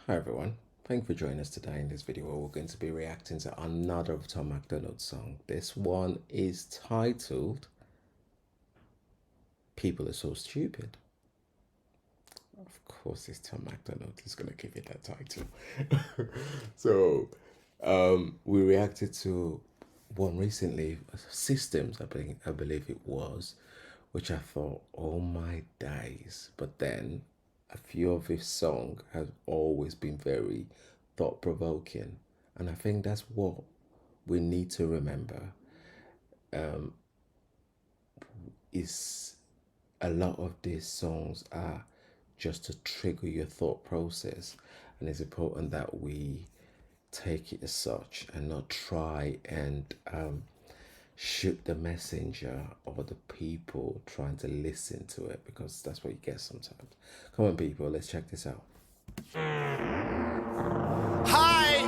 Hi everyone, thank you for joining us today. In this video we're going to be reacting to another of Tom MacDonald's song. This one is titled People Are So Stupid. Of course it's Tom MacDonald, he's going to give it that title. So we reacted to one recently, Systems I believe it was, which I thought, oh my days. But then a few of his songs have always been very thought-provoking, and I think that's what we need to remember. Is a lot of these songs are just to trigger your thought process, and it's important that we take it as such and not try and shoot the messenger or the people trying to listen to it, because that's what you get sometimes. Come on people, let's check this out. Hi!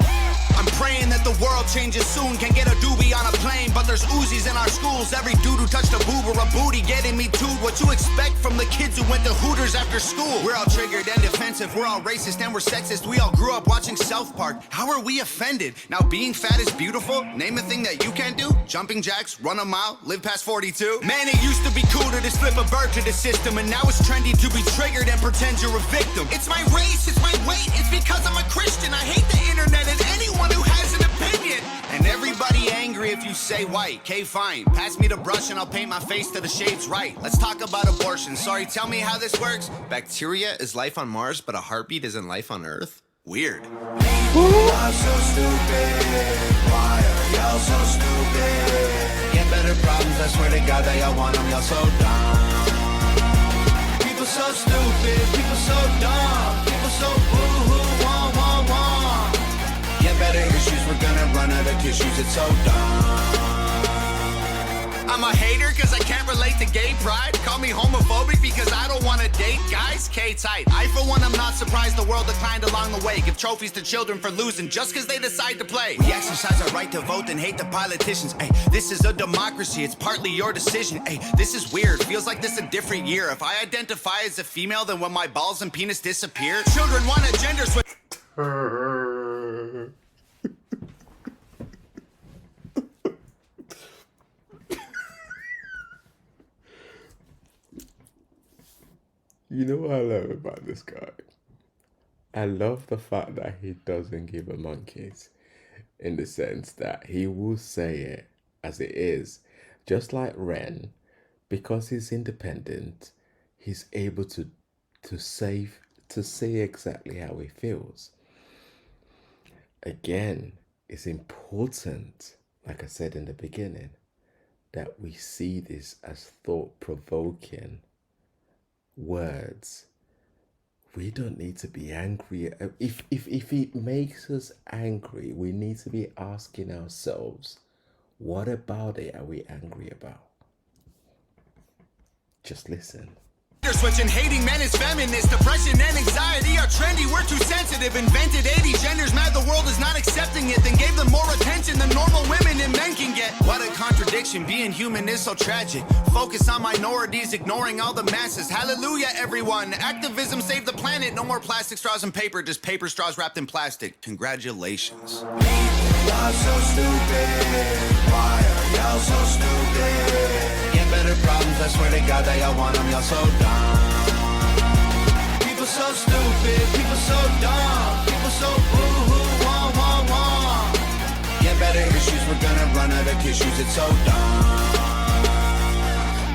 I'm praying that the world changes soon. Can get a doobie on a plane, but there's Uzis in our schools. Every dude who touched a boob or a booty getting me too. What you expect from the kids who went to Hooters after school? We're all triggered and defensive. We're all racist and we're sexist. We all grew up watching South Park. How are we offended? Now being fat is beautiful. Name a thing that you can't do. Jumping jacks, run a mile, live past 42. Man, it used to be cool to just flip a bird to the system, and now it's trendy to be triggered and pretend you're a victim. It's my race, it's my weight, it's because I'm a Christian. I hate the internet and anyone who has an opinion. And everybody angry if you say white. Okay, fine. Pass me the brush and I'll paint my face to the shades right. Let's talk about abortion. Sorry, tell me how this works. Bacteria is life on Mars, but a heartbeat isn't life on Earth? Weird. I'm so stupid. Why are y'all so stupid? Get better problems, I swear to God that y'all want them. Y'all so dumb. People so stupid. People so dumb. People so boo-hoo. Wah. Get better issues, we're gonna run out of tissues, it's so dumb. I'm a hater cause I can't relate to gay pride. Call me homophobic because I don't wanna date guys. K-tight. I for one am not surprised the world declined along the way. Give trophies to children for losing just cause they decide to play. We exercise our right to vote and hate the politicians. Ay, this is a democracy, it's partly your decision. Ay, this is weird, feels like this a different year. If I identify as a female, then when my balls and penis disappear, children want a gender switch. You know what I love about this guy? I love the fact that he doesn't give a monkeys, in the sense that he will say it as it is. Just like Ren, because he's independent, he's able to save to say exactly how he feels. Again, it's important, like I said in the beginning, that we see this as thought-provoking words. We don't need to be angry. If it makes us angry, we need to be asking ourselves, what about it are we angry about? Just listen. Switching, hating men is feminist. Depression and anxiety are trendy. We're too sensitive. Invented 80 genders. Mad the world is not accepting it. Then gave them more attention than normal women and men can get. What a contradiction. Being human is so tragic. Focus on minorities, ignoring all the masses. Hallelujah, everyone. Activism saved the planet. No more plastic straws and paper. Just paper straws wrapped in plastic. Congratulations. Y'all so stupid. Why are y'all so stupid? Get better problems, I swear to God that y'all want them. Y'all so dumb. People so stupid. People so dumb. People so boo-hoo. Wah. Get better issues, we're gonna run out of tissues. It's so dumb.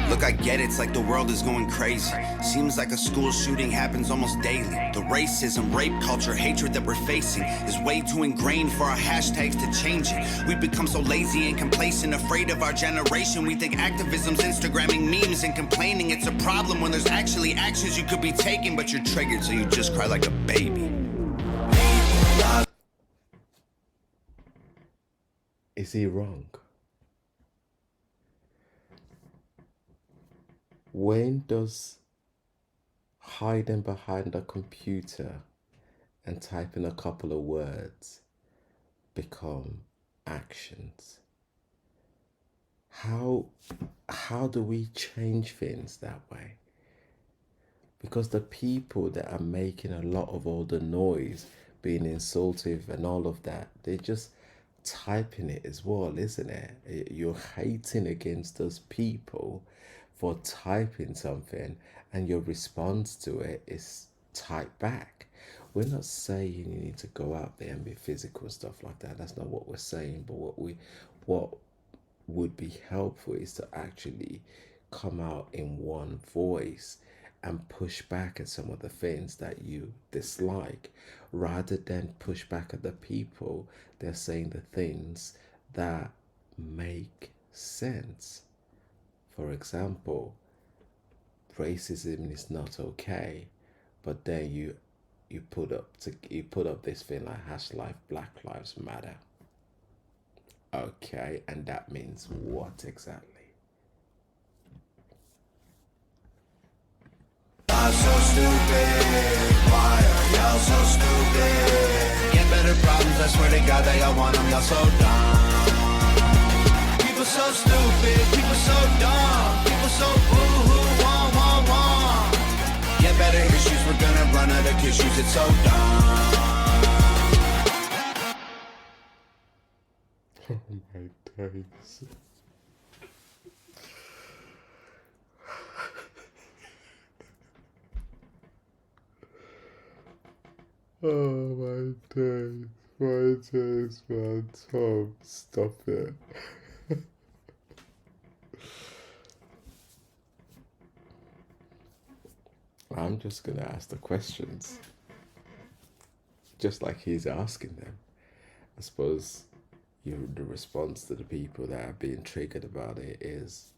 Look, I get it, it's like the world is going crazy. Seems like a school shooting happens almost daily. The racism, rape culture, hatred that we're facing is way too ingrained for our hashtags to change it. We've become so lazy and complacent, afraid of our generation. We think activism's Instagramming memes and complaining. It's a problem when there's actually actions you could be taking, but you're triggered so you just cry like a baby. Is he wrong? When does hiding behind a computer and typing a couple of words become actions? How do we change things that way? Because the people that are making a lot of all the noise being insultive and all of that. They're just typing it as well, isn't it? You're hating against those people for typing something, and your response to it is type back. We're not saying you need to go out there and be physical and stuff like that. That's not what we're saying. But what would be helpful is to actually come out in one voice and push back at some of the things that you dislike, rather than push back at the people. They're saying the things that make sense. For example, racism is not okay, but then you put up this thing like # Black Lives Matter. Okay, and that means what exactly? I'm so stupid. Why are y'all so stupid? Get better problems, I swear to God that y'all want them, y'all so dumb. People so stupid, people so dumb. People so boo-hoo, wah. Get better issues, we're gonna run out of tissues, it's so dumb. Oh my days. Oh my days. My days, man. Tom, stop it. I'm just gonna ask the questions, just like he's asking them. I suppose the response to the people that are being triggered about it is,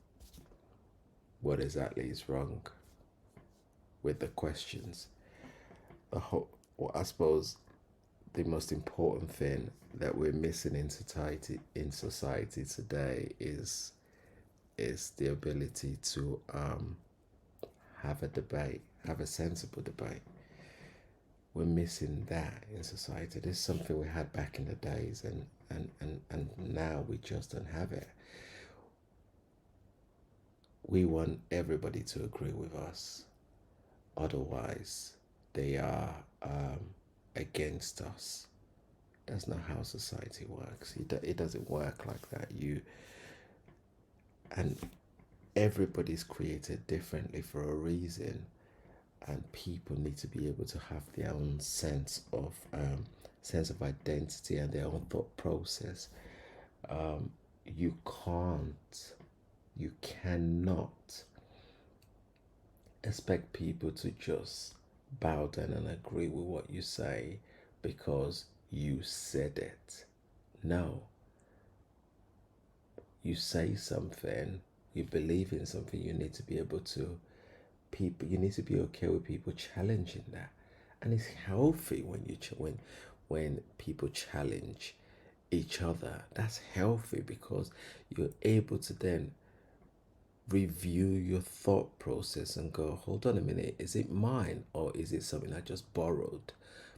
what exactly is wrong with the questions? Well, I suppose the most important thing that we're missing in society today is the ability to have a debate, have a sensible debate. We're missing that in society. This is something we had back in the days, and now we just don't have it. We want everybody to agree with us. Otherwise, they are against us. That's not how society works. It doesn't work like that. And everybody's created differently for a reason, and people need to be able to have their own sense of identity and their own thought process. You cannot expect people to just bow down and agree with what you say because you said it. No. You say something, you believe in something, you need to be able to you need to be okay with people challenging that. And it's healthy when people challenge each other. That's healthy because you're able to then review your thought process and go, hold on a minute, is it mine or is it something I just borrowed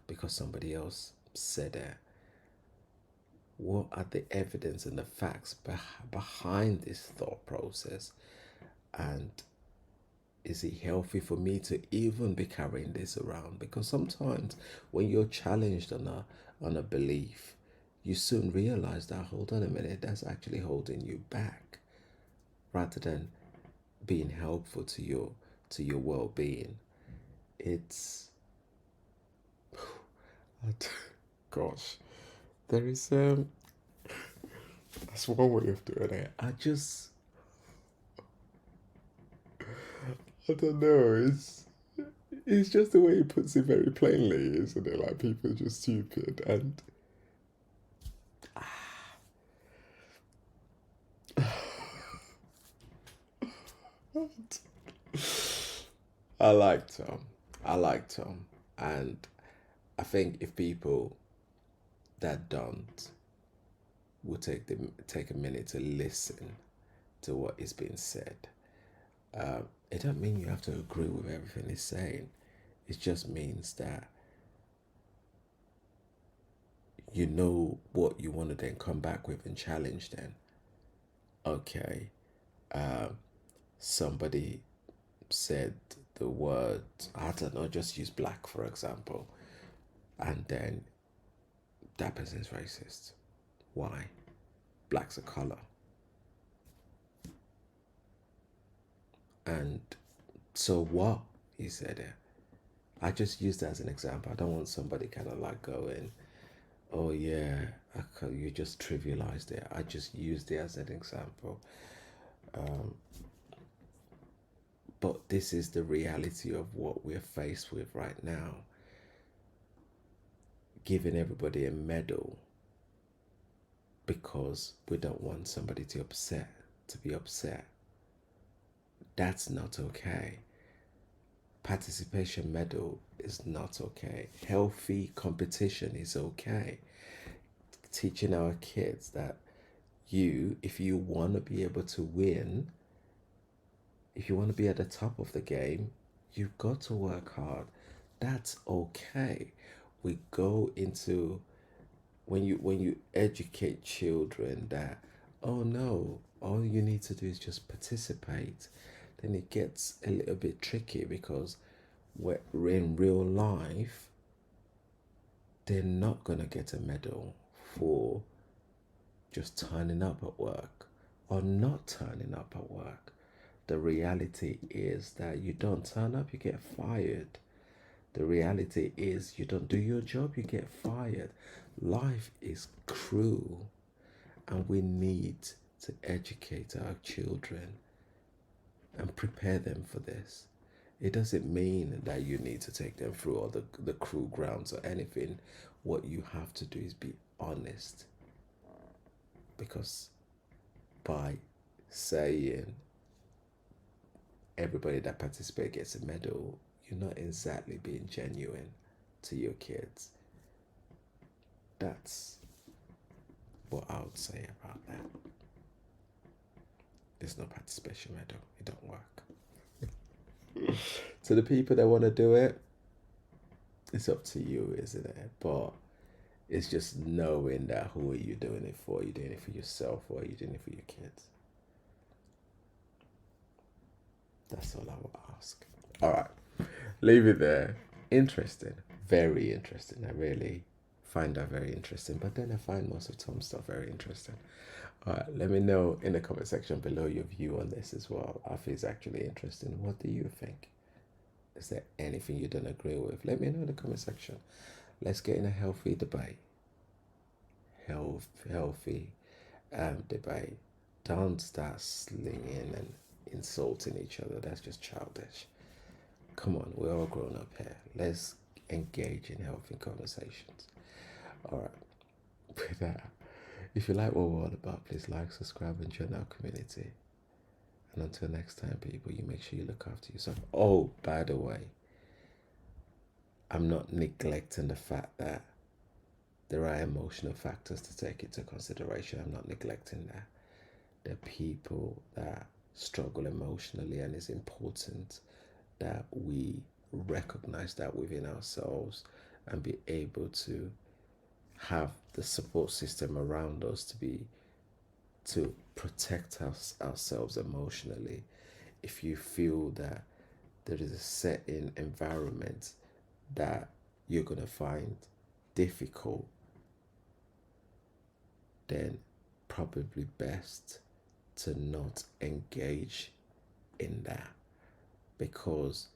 because somebody else said it? What are the evidence and the facts behind this thought process? And is it healthy for me to even be carrying this around? Because sometimes when you're challenged on a belief, you soon realize that, hold on a minute, that's actually holding you back, rather than being helpful to your well-being. It's gosh, there is that's one way of doing it. I don't know. It's just the way he puts it very plainly, isn't it? Like, people are just stupid, and I like Tom. And I think if people that don't will take a minute to listen to what is being said, it doesn't mean you have to agree with everything he's saying. It just means that you know what you want to then come back with and challenge then. Okay, somebody said the word, I don't know, just use black for example, and then that person's racist. Why? Black's a color. And so what? He said it. I just used that as an example. I don't want somebody kind of like going, oh yeah, you just trivialized it. I just used it as an example. But this is the reality of what we're faced with right now. Giving everybody a medal because we don't want somebody to be upset. That's not okay. Participation medal is not okay. Healthy competition is okay. Teaching our kids that if you want to be able to win, if you want to be at the top of the game, you've got to work hard. That's okay. We go into when you educate children that, oh no, all you need to do is just participate, then it gets a little bit tricky because we're in real life, they're not gonna get a medal for just turning up at work or not turning up at work. The reality is that you don't turn up, you get fired. The reality is you don't do your job, you get fired. Life is cruel, and we need to educate our children and prepare them for this. It doesn't mean that you need to take them through all the cruel grounds or anything. What you have to do is be honest. Because by saying everybody that participates gets a medal, you're not exactly being genuine to your kids. That's what I would say about that. There's no participation medal. It don't work. To the people that want to do it, it's up to you, isn't it? But it's just knowing that who are you doing it for? Are you doing it for yourself or are you doing it for your kids? That's all I will ask. All right, leave it there. Interesting, very interesting. I really find that very interesting. But then I find most of Tom's stuff very interesting. All right, let me know in the comment section below your view on this as well. I think it's actually interesting. What do you think? Is there anything you don't agree with? Let me know in the comment section. Let's get in a healthy debate. Healthy debate. Don't start slinging and insulting each other. That's just childish. Come on, we're all grown up here. Let's engage in healthy conversations. All right. With that, if you like what we're all about, please like, subscribe, and join our community. And until next time, people, you make sure you look after yourself. Oh, by the way, I'm not neglecting the fact that there are emotional factors to take into consideration. I'm not neglecting that. There are people that struggle emotionally, and it's important that we recognize that within ourselves and be able to have the support system around us to protect ourselves emotionally. If you feel that there is a certain environment that you're going to find difficult, then probably best to not engage in that, because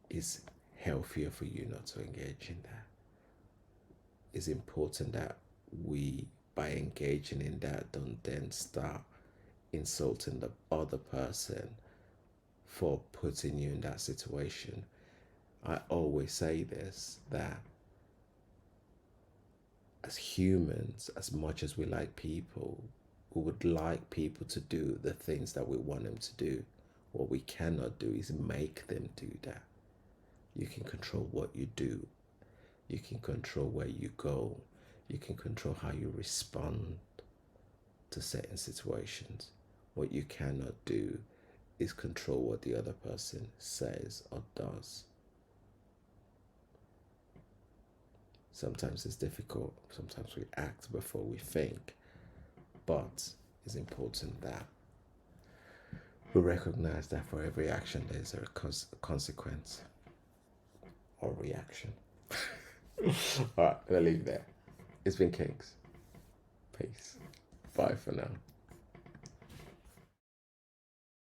it's healthier for you not to engage in that. It's important that we, by engaging in that, don't then start insulting the other person for putting you in that situation. I always say this, that as humans, as much as we like people, we would like people to do the things that we want them to do. What we cannot do is make them do that. You can control what you do. You can control where you go. You can control how you respond to certain situations. What you cannot do is control what the other person says or does. Sometimes it's difficult. Sometimes we act before we think. But it's important that we recognize that for every action there's a consequence or reaction. All right, I'm gonna leave it there. It's been Kings. Peace. Bye for now.